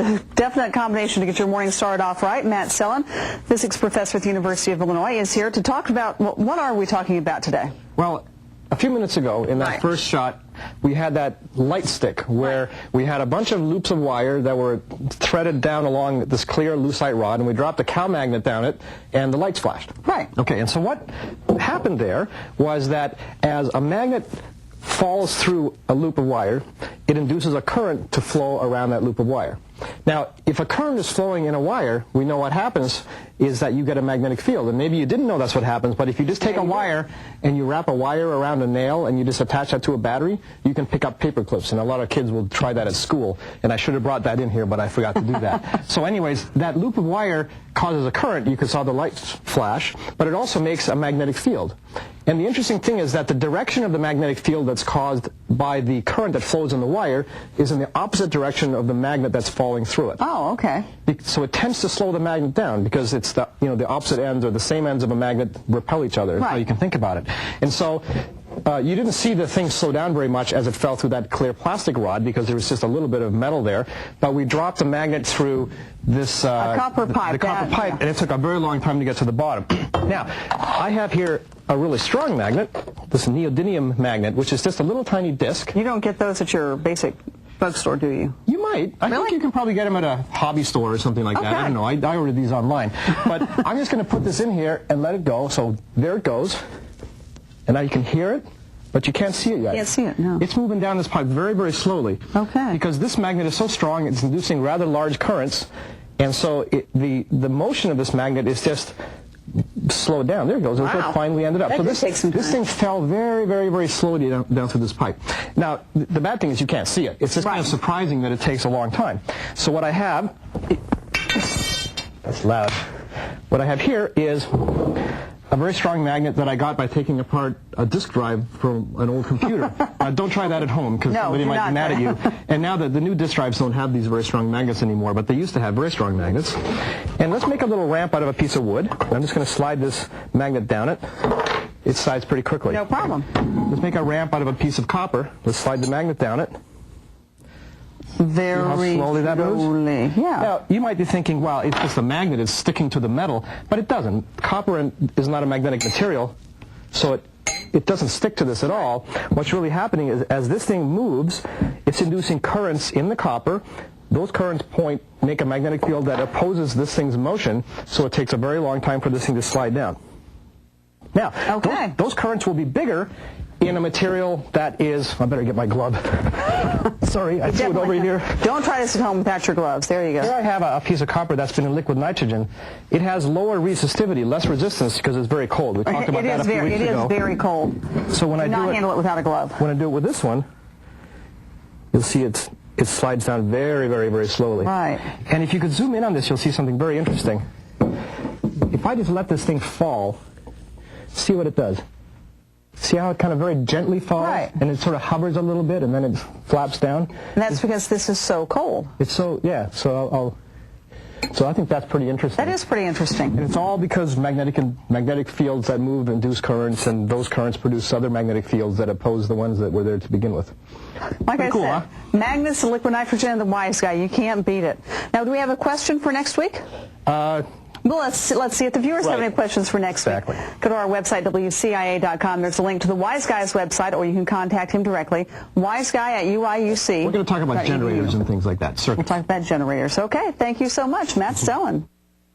the definite combination to get your morning started off right. Matt Sellen, physics professor at the University of Illinois, is here to talk about, well, what are we talking about today? Well, a few minutes ago, in that first shot, we had that light stick where we had a bunch of loops of wire that were threaded down along this clear lucite rod, and we dropped a cow magnet down it, and the lights flashed. Right. Okay, and so what happened there was that as a magnet falls through a loop of wire, it induces a current to flow around that loop of wire. Now, if a current is flowing in a wire, we know what happens is that you get a magnetic field. And maybe you didn't know that's what happens, but if you just take a wire and you wrap a wire around a nail and you just attach that to a battery, you can pick up paper clips. And a lot of kids will try that at school. And I should have brought that in here, but I forgot to do that. So anyways, that loop of wire causes a current. You can saw the lights flash, but it also makes a magnetic field. And the interesting thing is that the direction of the magnetic field that's caused by the current that flows in the wire is in the opposite direction of the magnet that's falling through it. Oh, okay. So it tends to slow the magnet down because it's the, the opposite ends or the same ends of a magnet repel each other. Right. How you can think about it. And so you didn't see the thing slow down very much as it fell through that clear plastic rod because there was just a little bit of metal there. But we dropped the magnet through this copper pipe. The copper pipe, and it took a very long time to get to the bottom. Now, I have here a really strong magnet, this neodymium magnet, which is just a little tiny disc. You don't get those at your basic drugstore, do you? You might. I think you can probably get them at a hobby store or something like that. I don't know. I ordered these online. But I'm just going to put this in here and let it go. So there it goes. And now you can hear it, but you can't see it yet. Can't see it, no. It's moving down this pipe very, very slowly. Okay. Because this magnet is so strong, it's inducing rather large currents. And so the motion of this magnet is just slowed down. There it goes. That's where it finally ended up. That so this thing fell very, very, very slowly down through this pipe. Now, the bad thing is you can't see it. It's just kind of surprising that it takes a long time. So what I have, that's loud. What I have here is a very strong magnet that I got by taking apart a disk drive from an old computer. Don't try that at home because somebody might be mad at you. And now the new disk drives don't have these very strong magnets anymore, but they used to have very strong magnets. And let's make a little ramp out of a piece of wood. I'm just going to slide this magnet down it. It slides pretty quickly. No problem. Let's make a ramp out of a piece of copper. Let's slide the magnet down it. Very how slowly that moves? Yeah. Now, you might be thinking, well, it's just the magnet is sticking to the metal, but it doesn't. Copper is not a magnetic material, so it doesn't stick to this at all. What's really happening is as this thing moves, it's inducing currents in the copper. Those currents make a magnetic field that opposes this thing's motion, so it takes a very long time for this thing to slide down. Now, those currents will be bigger in a material that is, I better get my glove. Sorry, I threw it over here. Don't try this at home without your gloves. There you go. Here I have a piece of copper that's been in liquid nitrogen. It has lower resistivity, less resistance because it's very cold. We talked about that a few weeks ago. It is very cold. So when I do not handle it without a glove. When I do it with this one, you'll see it slides down very, very, very slowly. Right. And if you could zoom in on this, you'll see something very interesting. If I just let this thing fall, see what it does. See how it kind of very gently falls? Right. And it sort of hovers a little bit and then it flaps down? And that's because this is so cold. It's so, yeah. So I think that's pretty interesting. That is pretty interesting. And it's all because magnetic fields that move induce currents, and those currents produce other magnetic fields that oppose the ones that were there to begin with. Like I said, magnets, liquid nitrogen, and the wise guy. You can't beat it. Now, do we have a question for next week? Well, let's see if the viewers have any questions for next week. Go to our website, wcia.com. There's a link to the Wise Guy's website, or you can contact him directly. Wise Guy at UIUC. We're going to talk about generators and things like that. We'll talk about generators. Okay, thank you so much, Matt Sellen.